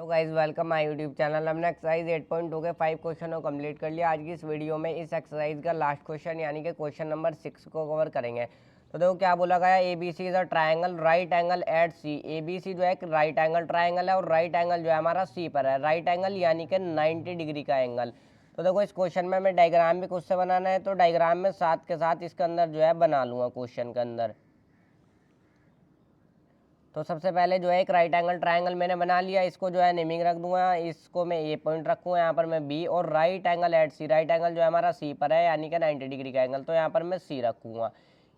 Guys welcome my YouTube channel. हमने exercise 8.2 के 5 question को कंप्लीट कर लिया। आज की इस वीडियो में इस एक्सरसाइज का लास्ट क्वेश्चन यानी कि क्वेश्चन नंबर 6 को कवर करेंगे। तो देखो क्या बोला गया, A B C is a triangle right angle at C. A B C जो है एक राइट एंगल ट्राइंगल है और राइट एंगल जो है हमारा सी पर है। राइट एंगल यानी कि 90 डिग्री का एंगल। तो देखो इस क्वेश्चन में हमें डायग्राम भी खुद से बनाना है, तो डायग्राम में साथ के साथ इसके अंदर जो है बना लूँगा क्वेश्चन के अंदर। तो सबसे पहले जो है एक राइट एंगल ट्रायंगल मैंने बना लिया, इसको जो है नेमिंग रख दूंगा, इसको मैं ए पॉइंट रखूँगा, यहाँ पर मैं बी, और right angle at C, right angle जो है हमारा सी पर है यानी कि 90 डिग्री का एंगल, तो यहाँ पर मैं सी रखूँगा।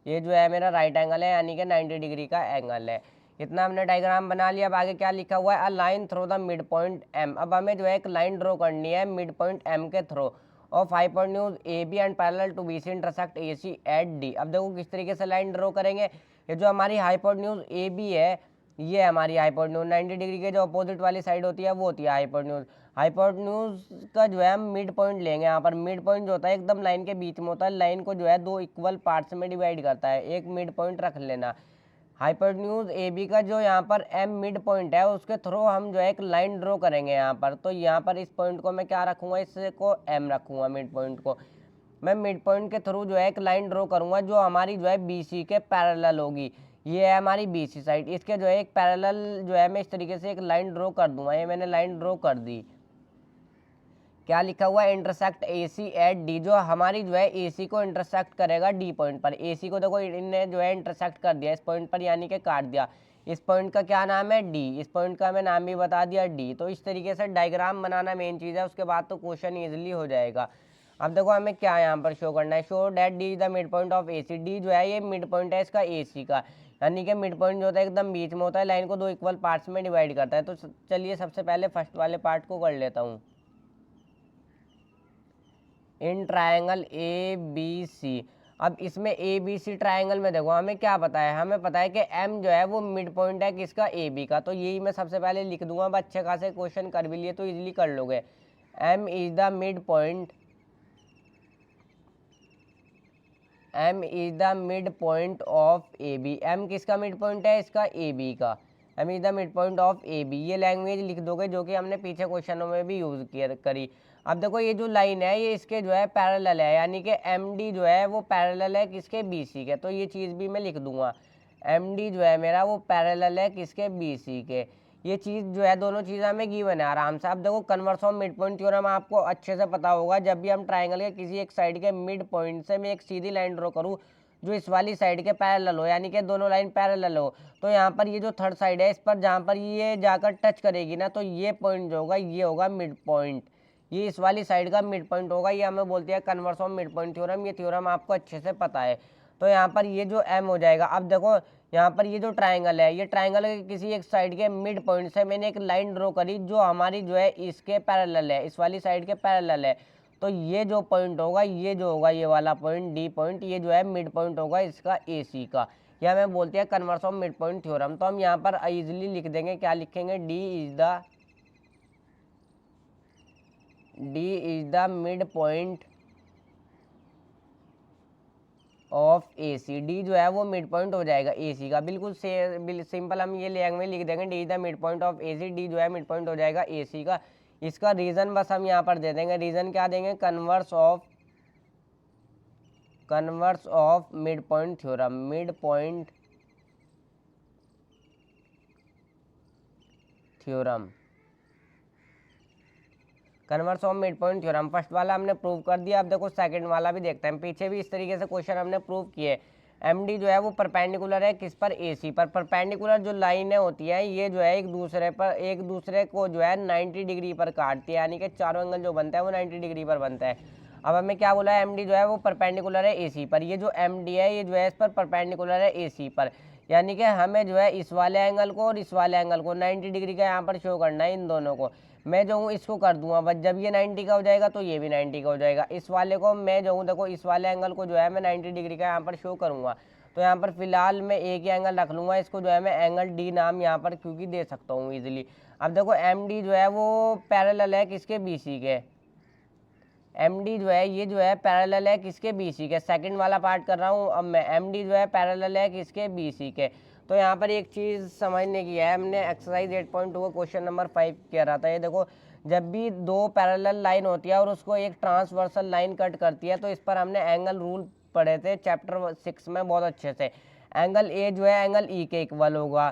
ये जो है मेरा राइट एंगल है यानी कि 90 डिग्री का एंगल है। इतना हमने डायग्राम बना लिया। अब आगे क्या लिखा हुआ है, a line through the mid point M. अब हमें जो है एक लाइन ड्रॉ करनी है मिड पॉइंट एम के through of hypotenuse A B and parallel to B C intersect A C at D. अब देखो किस तरीके से लाइन ड्रॉ करेंगे। ये जो हमारी हाइपोटेन्यूज ए बी है, ये हमारी हाइपोटेन्यूज 90 डिग्री के जो अपोजिट वाली साइड होती है वो होती है हाइपोटेन्यूज। हाइपोटेन्यूज का जो है हम मिड पॉइंट लेंगे। यहाँ पर मिड पॉइंट जो होता है एकदम लाइन के बीच में होता है, लाइन को जो है दो इक्वल पार्ट्स में डिवाइड करता है। एक मिड पॉइंट रख लेना। हाइपोटेन्यूज ए बी का जो यहाँ पर एम मिड पॉइंट है उसके थ्रू हम जो है एक लाइन ड्रॉ करेंगे यहाँ पर। तो यहाँ पर इस पॉइंट को मैं क्या रखूँगा, इसको एम रखूँगा, मिड पॉइंट को। मैं मिड पॉइंट के थ्रू जो है एक लाइन ड्रॉ करूँगा जो हमारी जो है बी सी के पैरेलल होगी। ये है हमारी बी सी साइड, इसके जो है एक पैरेलल जो है मैं इस तरीके से एक लाइन ड्रॉ कर दूंगा। ये मैंने लाइन ड्रॉ कर दी। क्या लिखा हुआ है, intersect A C at D, जो हमारी जो है ए सी को इंटरसेक्ट करेगा डी पॉइंट पर। ए सी को देखो इनने जो है इंटरसेक्ट कर दिया इस पॉइंट पर यानी कि काट दिया। इस पॉइंट का क्या नाम है, डी। इस पॉइंट का मैं नाम भी बता दिया, डी। तो इस तरीके से डायग्राम बनाना मेन चीज़ है, उसके बाद तो क्वेश्चन ईजिली हो जाएगा। अब देखो हमें क्या यहाँ पर शो करना है, show that D is the mid point of A C. D जो है ये मिड पॉइंट है इसका ए सी का, यानी कि मिड पॉइंट जो होता है एकदम बीच में होता है, लाइन को दो इक्वल पार्ट्स में डिवाइड करता है। तो चलिए सबसे पहले फर्स्ट वाले पार्ट को कर लेता हूँ। In triangle A B C. अब इसमें ए बी सी ट्रायंगल में देखो हमें क्या पता है, हमें पता है कि एम जो है वो मिड पॉइंट है किसका, ए बी का। तो यही मैं सबसे पहले लिख दूंगा। अब अच्छे खासे क्वेश्चन कर भी लिए तो इजीली कर लोगे। M is the mid point, M is the mid point of A B. M किसका मिड पॉइंट है, इसका ए बी का। M is the mid point of A B, ये लैंग्वेज लिख दोगे जो कि हमने पीछे क्वेश्चनों में भी यूज़ करी। अब देखो ये जो लाइन है ये इसके जो है पैरेलल है, यानी कि एम डी जो है वो पैरेलल है किसके, बी सी के। तो ये चीज़ भी मैं लिख दूंगा, एम डी जो है मेरा वो पैरेलल है किसके, बी सी के। ये चीज़ जो है दोनों चीज़ें हमें गिवन है आराम से। अब देखो converse of mid point theorem आपको अच्छे से पता होगा। जब भी हम ट्राइंगल के किसी एक साइड के मिड पॉइंट से मैं एक सीधी लाइन ड्रॉ करूँ जो इस वाली साइड के पैरेलल हो, यानी कि दोनों लाइन पैरेलल हो, तो यहाँ पर ये जो थर्ड साइड है इस पर जहाँ पर ये जाकर टच करेगी ना, तो ये पॉइंट जो होगा ये होगा मिड पॉइंट। ये इस वाली साइड का मिड पॉइंट होगा। ये हमें बोलते हैं converse of mid point theorem. ये थ्योरम आपको अच्छे से पता है। तो यहाँ पर ये जो एम हो जाएगा। अब देखो यहाँ पर ये जो ट्राइंगल है, ये ट्राइंगल के किसी एक साइड के मिड पॉइंट से मैंने एक लाइन ड्रॉ करी जो हमारी जो है इसके पैरेलल है, इस वाली साइड के पैरेलल है। तो ये जो पॉइंट होगा, ये जो होगा ये वाला पॉइंट डी पॉइंट, ये जो है मिड पॉइंट होगा इसका ए सी का। यह हमें बोलते हैं converse of mid point theorem. तो हम यहाँ पर इजीली लिख देंगे, क्या लिखेंगे, D is the mid point of A C. D जो है वो मिड पॉइंट हो जाएगा ए सी का। बिल्कुल सिंपल हम ये लैंग्वेज लिख देंगे, D is the mid point of A C. D जो है मिड पॉइंट हो जाएगा ए सी का। इसका रीजन बस हम यहाँ पर दे देंगे। रीजन क्या देंगे, converse of mid point theorem, mid point theorem, converse of mid point theorem. First वाला हमने प्रूव कर दिया। अब देखो सेकंड वाला भी देखते हैं। पीछे भी इस तरीके से क्वेश्चन हमने प्रूव किए। एम डी जो है वो परपेंडिकुलर है किस पर, ए सी पर। परपेंडिकुलर जो लाइनें होती हैं ये जो है एक दूसरे को जो है 90 डिग्री पर काटती है, यानी कि चारों एंगल जो बनता है वो 90 डिग्री पर बनता है। अब हमें क्या बोला है, एम डी जो है वो परपेंडिकुलर है ए सी पर। ये जो एम डी है ये जो है इस पर परपेंडिकुलर है ए सी पर, यानी कि हमें जो है इस वाले एंगल को और इस वाले एंगल को 90 डिग्री का यहाँ पर शो करना है, इन दोनों को। मैं जो हूँ इसको कर दूंगा, बस जब ये 90 का हो जाएगा तो ये भी 90 का हो जाएगा। इस वाले को मैं जो हूँ देखो इस वाले एंगल को जो है मैं 90 डिग्री का यहाँ पर शो करूँगा। तो यहाँ पर फिलहाल मैं एक ही एंगल रख लूँगा, इसको जो है मैं एंगल डी नाम यहाँ पर क्योंकि दे सकता हूँ ईजिली। अब देखो एम डी जो है वो पैरेलल है किसके, बी सी के। एम डी जो है ये जो है पैरेलल है किसके, बी सी के। सेकंड वाला पार्ट कर रहा हूँ अब मैं। एम डी जो है पैरेलल है किसके, बी सी के। तो यहाँ पर एक चीज़ समझने की है, हमने एक्सरसाइज 8.2 का क्वेश्चन नंबर 5 किया रहा था। ये देखो, जब भी दो पैरेलल लाइन होती है और उसको एक ट्रांसवर्सल लाइन कट करती है, तो इस पर हमने एंगल रूल पढ़े थे चैप्टर 6 में बहुत अच्छे से। एंगल ए जो है एंगल ई के इक्वल होगा,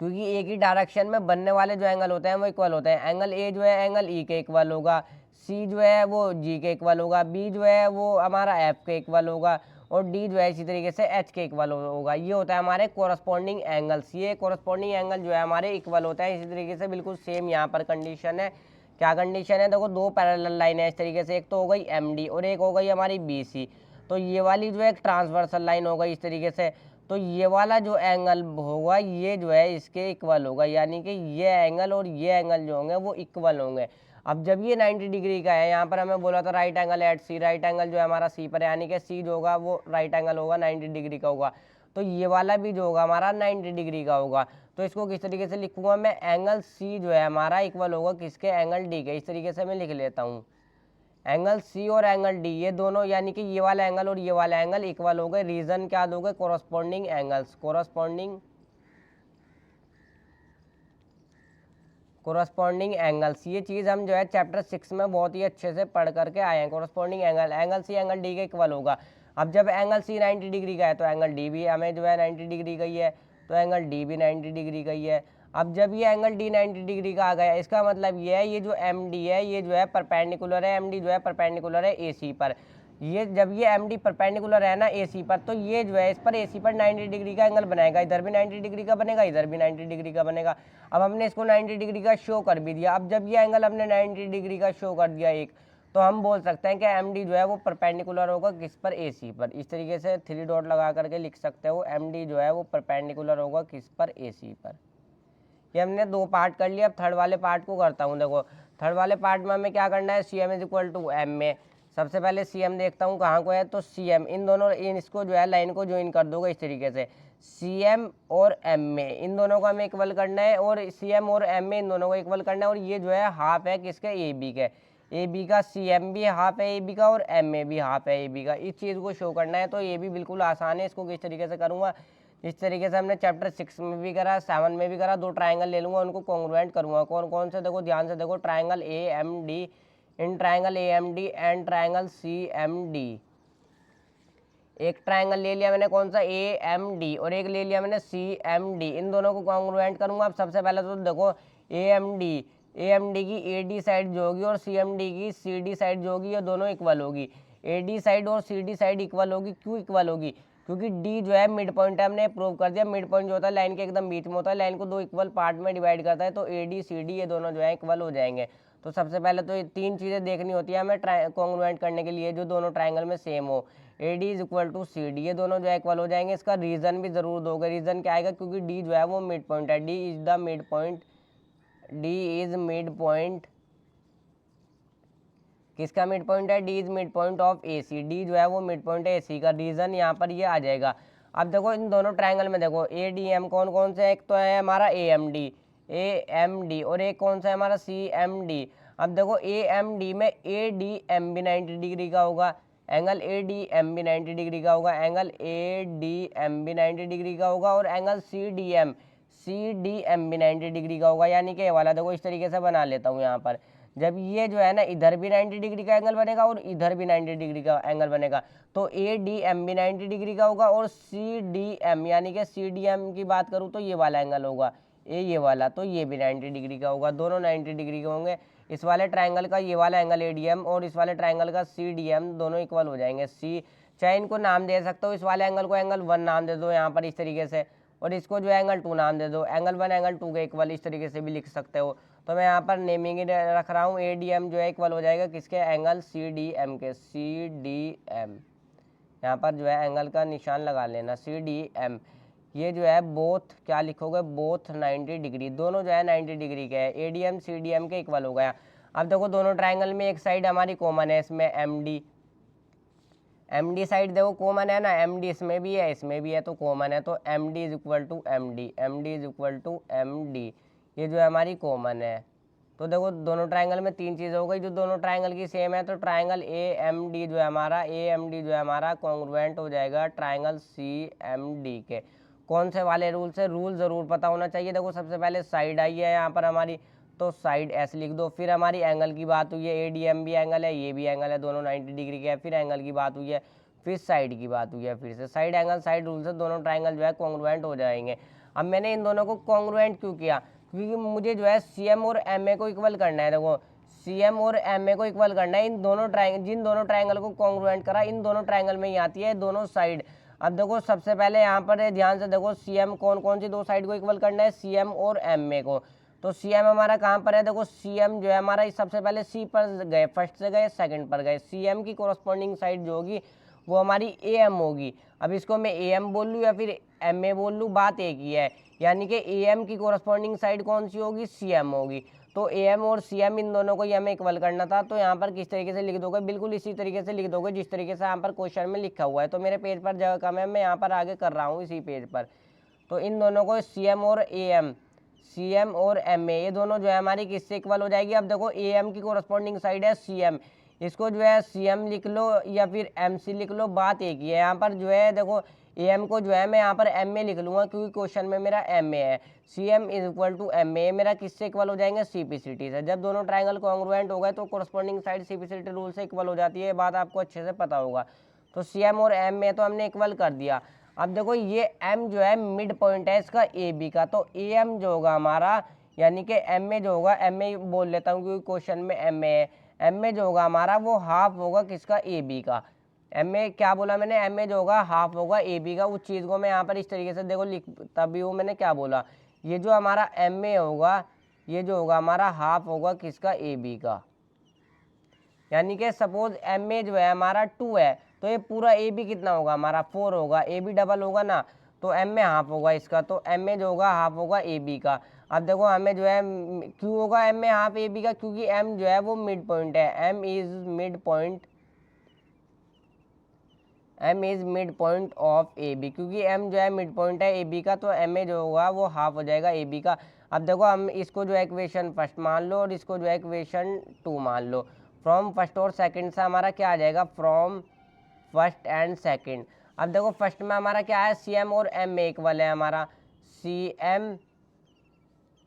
क्योंकि एक ही डायरेक्शन में बनने वाले जो एंगल होते हैं वो इक्वल होते हैं। एंगल ए जो है एंगल ई के इक्वल होगा, सी जो है वो जी के इक्वल होगा, बी जो है वो हमारा एफ के इक्वल होगा, और डी जो है इसी तरीके से एच के इक्वल होगा। ये होता है हमारे कोरस्पॉन्डिंग एंगल्स। ये कोरस्पॉन्डिंग एंगल जो है हमारे इक्वल होता है। इसी तरीके से बिल्कुल सेम यहाँ पर कंडीशन है। क्या कंडीशन है? देखो, दो पैरेलल लाइन है इस तरीके से, एक तो हो गई एम डी और एक हो गई हमारी बी सी। तो ये वाली जो है एक ट्रांसवर्सल लाइन हो गई इस तरीके से। तो ये वाला जो एंगल होगा ये जो है इसके इक्वल होगा, यानी कि ये एंगल और ये एंगल जो होंगे वो इक्वल होंगे। अब जब ये 90 डिग्री का है, यहाँ पर हमें बोला था right angle at C, right angle जो है हमारा सी पर है, यानी कि सी जो होगा वो राइट एंगल होगा 90 डिग्री का होगा। तो ये वाला भी जो होगा हमारा 90 डिग्री का होगा। तो इसको किस तरीके से लिखूंगा मैं? एंगल सी जो है हमारा इक्वल होगा किसके? एंगल डी के। इस तरीके से मैं लिख लेता हूँ, एंगल सी और एंगल डी ये दोनों, यानी कि ये वाला एंगल और ये वाला एंगल इक्वल हो गए। रीजन क्या दोगे? Corresponding angles, corresponding angles. ये चीज़ हम जो है चैप्टर 6 में बहुत ही अच्छे से पढ़ करके आए हैं। Corresponding angle, angle C angle D के इक्वल होगा। अब जब एंगल सी 90 डिग्री का है तो एंगल डी भी हमें जो है 90 डिग्री का ही है, तो एंगल डी भी 90 डिग्री का ही है। अब जब ये एंगल डी 90 डिग्री का आ गया, इसका मतलब ये है ये जो एम डी है ये जो है परपेंडिकुलर है, एम डी जो है परपेंडिकुलर है ए सी पर। ये जब ये एम डी परपेंडिकुलर है ना ए सी पर, तो ये जो है इस पर ए सी पर 90 डिग्री का एंगल बनाएगा। इधर भी 90 डिग्री का बनेगा, इधर भी 90 डिग्री का बनेगा। अब हमने इसको 90 डिग्री का शो कर भी दिया। अब जब ये एंगल हमने 90 डिग्री का शो कर दिया एक, तो हम बोल सकते हैं कि एम डी जो है वो परपेंडिकुलर होगा किस पर? ए सी पर। इस तरीके से 3 डॉट लगा करके लिख सकते हो, एम डी जो है वो परपेंडिकुलर होगा किस पर? ए सी पर। ये हमने दो पार्ट कर लिया। अब थर्ड वाले पार्ट को करता हूँ। देखो, थर्ड वाले पार्ट में हमें क्या करना है? C M is equal to M में सबसे पहले सी एम देखता हूँ कहाँ को है, तो सी एम इन दोनों इसको जो है लाइन को ज्वाइन कर दोगे इस तरीके से। सी एम और एम में इन दोनों को हमें इक्वल करना है, और सी एम और एम में इन दोनों को इक्वल करना है। और ये जो है हाफ है किसके? ए बी के। ए बी का सी एम भी हाफ है ए बी का, और एम में भी हाफ है ए बी का। इस चीज़ को शो करना है, तो ये भी बिल्कुल आसान है। इसको किस तरीके से करूँगा? इस तरीके से हमने चैप्टर 6 में भी करा, 7 में भी करा। दो ट्राइंगल ले लूँगा, उनको कॉन्ग्रुएंट करूँगा। कौन कौन से? देखो ध्यान से देखो, triangle A M D, in triangle A M D and triangle C M D. एक ट्राइंगल ले लिया मैंने कौन सा? ए एम डी, और एक ले लिया मैंने सी एम डी। इन दोनों को कॉन्ग्रुएंट करूँगा। अब सबसे पहले तो देखो, ए एम डी की ए डी साइड जो होगी और सी एम डी की सी डी साइड जो होगी, ये दोनों इक्वल होगी। ए डी साइड और सी डी साइड इक्वल होगी। क्यों इक्वल होगी? क्योंकि डी जो है मिड पॉइंट है, हमने प्रूव कर दिया। मिड पॉइंट जो होता है लाइन के एकदम बीच में होता है, लाइन को दो इक्वल पार्ट में डिवाइड करता है, तो ए डी सी डी ये दोनों जो है इक्वल हो जाएंगे। तो सबसे पहले तो ये तीन चीज़ें देखनी होती है हमें कॉन्ग्रुएंट करने के लिए, जो दोनों ट्राइंगल में सेम हो। A D is equal to C D, ये दोनों जो है इक्वल हो जाएंगे। इसका रीजन भी जरूर दोगे। रीजन क्या आएगा? क्योंकि डी जो है वो मिड पॉइंट है। D is the mid point, D is mid point. किसका मिड पॉइंट है? D is mid point of A C. D जो है वो मिड पॉइंट है ए सी का। रीजन यहाँ पर ये आ जाएगा। अब देखो, इन दोनों ट्राइंगल में देखो ए डी एम कौन कौन से? एक तो है हमारा ए एम डी, और एक कौन सा है हमारा? C M D. अब देखो, ए एम डी में ए डी एम भी 90 डिग्री का होगा, एंगल ए डी एम भी 90 डिग्री का होगा, एंगल ए डी एम भी 90 डिग्री का होगा, और एंगल सी डी एम भी 90 डिग्री का होगा। यानी कि ये वाला देखो इस तरीके से बना लेता हूँ यहाँ पर। जब ये जो है ना इधर भी 90 डिग्री का एंगल बनेगा और इधर भी 90 डिग्री का एंगल बनेगा, तो ए डी एम भी 90 डिग्री का होगा, और सी डी एम, यानी कि सी डी एम की बात करूँ तो ये वाला एंगल होगा ये वाला, तो ये भी 90 डिग्री का होगा। दोनों 90 डिग्री के होंगे। इस वाले ट्राइंगल का ये वाला एंगल ए डी एम और इस वाले ट्राइंगल का सी डी एम दोनों इक्वल हो जाएंगे। सी, चाहे इनको नाम दे सकते हो। इस वाले एंगल को एंगल 1 नाम दे दो यहाँ पर इस तरीके से, और इसको जो है एंगल 2 नाम दे दो। एंगल 1 एंगल 2 के इक्वल इस तरीके से भी लिख सकते हो। तो मैं यहाँ पर नेमिंग रख रहा हूँ। ए डी एम जो है इक्वल हो जाएगा किसके? एंगल सी डी एम के। सी डी एम, यहाँ पर जो है एंगल का निशान लगा लेना। सी डी एम ये जो है बोथ क्या लिखोगे? बोथ 90 डिग्री, दोनों जो है 90 डिग्री के है। A D M C D M के इक्वल हो गया। अब देखो, दोनों ट्राइंगल में एक साइड हमारी कॉमन है, इसमें एम डी साइड देखो कॉमन है ना, एम डी इसमें भी है इसमें भी है, तो कॉमन है। तो M D is equal to M D, M D is equal to M D, ये जो है हमारी कॉमन है। तो देखो, दोनों ट्राइंगल में तीन चीज़ हो गई जो दोनों ट्राइंगल की सेम है। तो ट्राइंगल ए एम डी जो है हमारा कॉन्ग्रुएंट हो जाएगा ट्राइंगल सी एम डी के। कौन से वाले रूल से, रूल ज़रूर पता होना चाहिए। देखो सबसे पहले साइड आई है यहाँ पर हमारी, तो साइड एस लिख दो। फिर हमारी एंगल की बात हुई है, ADM भी एंगल है, ये भी एंगल है, दोनों 90 डिग्री के है। फिर एंगल की बात हुई है, फिर साइड की बात हुई है, फिर से साइड एंगल साइड रूल से दोनों ट्राइंगल जो है कॉन्ग्रुएंट हो जाएंगे। अब मैंने इन दोनों को कॉन्ग्रुएंट क्यों किया, क्योंकि मुझे जो है CM और MA को इक्वल करना है। देखो CM और MA को इक्वल करना है, इन दोनों ट्राइंगल, जिन दोनों ट्राइंगल को कॉन्ग्रुएंट करा, इन दोनों ट्राइंगल में ही आती है दोनों साइड। अब देखो सबसे पहले यहाँ पर ध्यान से देखो, CM कौन कौन सी दो साइड को इक्वल करना है, CM और MA को। तो CM हमारा कहाँ पर है, देखो CM जो है हमारा सबसे पहले C पर गए, फर्स्ट से गए सेकंड पर गए। CM की कोरस्पॉन्डिंग साइड जो होगी वो हमारी AM होगी। अब इसको मैं AM बोल लूँ या फिर MA बोल लूँ, बात एक ही है, यानी कि AM की कोरस्पॉन्डिंग साइड कौन सी होगी, CM होगी। तो AM और CM इन दोनों को ही हमें इक्वल करना था। तो यहाँ पर किस तरीके से लिख दोगे, बिल्कुल इसी तरीके से लिख दोगे जिस तरीके से यहाँ पर क्वेश्चन में लिखा हुआ है। तो मेरे पेज पर जगह कम है, मैं यहाँ पर आगे कर रहा हूँ इसी पेज पर। तो इन दोनों को CM और AM, CM और MA, ये दोनों जो है हमारी किससे इक्वल हो जाएगी। अब देखो AM की कोरस्पॉन्डिंग साइड है CM, इसको जो है CM लिख लो या फिर MC लिख लो, बात एक ही है। यहाँ पर जो है देखो AM को जो है मैं यहाँ पर MA लिख लूँगा क्योंकि क्वेश्चन में मेरा MA है। CM is equal to MA मेरा किससे इक्वल हो जाएंगे, CPCT से। जब दोनों ट्राइंगल कॉन्ग्रुएंट हो गए तो कोरस्पॉन्डिंग साइड CPCT रूल से इक्वल हो जाती है, ये बात आपको अच्छे से पता होगा। तो CM और MA तो हमने इक्वल कर दिया। अब देखो ये M जो है मिड पॉइंट है इसका AB का, तो AM जो होगा हमारा, यानी कि MA जो होगा, MA बोल लेता हूँ क्योंकि क्वेश्चन में MA है, MA जो होगा हमारा वो हाफ होगा किसका, AB का। MA क्या बोला मैंने, MA जो होगा हाफ होगा AB का। उस चीज़ को मैं यहाँ पर इस तरीके से देखो लिखता भी हूँ, मैंने क्या बोला, ये जो हमारा MA होगा, ये जो होगा हमारा हाफ होगा किसका, AB का। यानी कि सपोज MA जो है हमारा 2 है, तो ये पूरा AB कितना होगा हमारा, 4 होगा। AB डबल होगा ना, तो MA हाफ होगा इसका, तो MA जो होगा हाफ होगा AB का। अब देखो हमें जो है क्यों होगा MA हाफ AB का, क्योंकि M जो है वो मिड पॉइंट है, M is mid point, M is mid point of AB, क्योंकि M जो है मिड पॉइंट है AB का, तो MA जो होगा वो हाफ हो जाएगा AB का। अब देखो हम इसको जो है इक्वेशन फर्स्ट मान लो और इसको जो है इक्वेशन 2 मान लो। फ्रॉम फर्स्ट और सेकंड से हमारा क्या आ जाएगा, फ्रॉम फर्स्ट एंड सेकंड। अब देखो फर्स्ट में हमारा क्या है, CM और MA इक्वल है हमारा, CM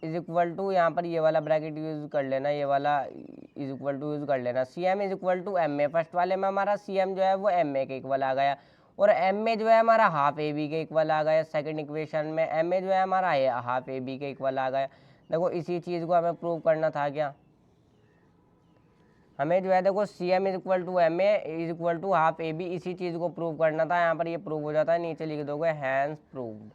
इज इक्वल टू, यहाँ पर ये वाला ब्रैकेट यूज कर लेना, ये वाला इज इक्वल टू यूज कर लेना, CM is equal to MA। First वाले में हमारा CM जो है वो MA के इक्वल आ गया और MA जो है हमारा हाफ AB के इक्वल आ गया। सेकंड इक्वेशन में MA जो है हमारा हाफ AB के इक्वल आ गया। देखो इसी चीज़ को हमें प्रूव करना था क्या, हमें जो है देखो CM is equal to MA is equal to half AB, इसी चीज़ को प्रूव करना था। यहाँ पर ये प्रूव हो जाता है, नीचे लिख दोगे हैंस प्रूव्ड।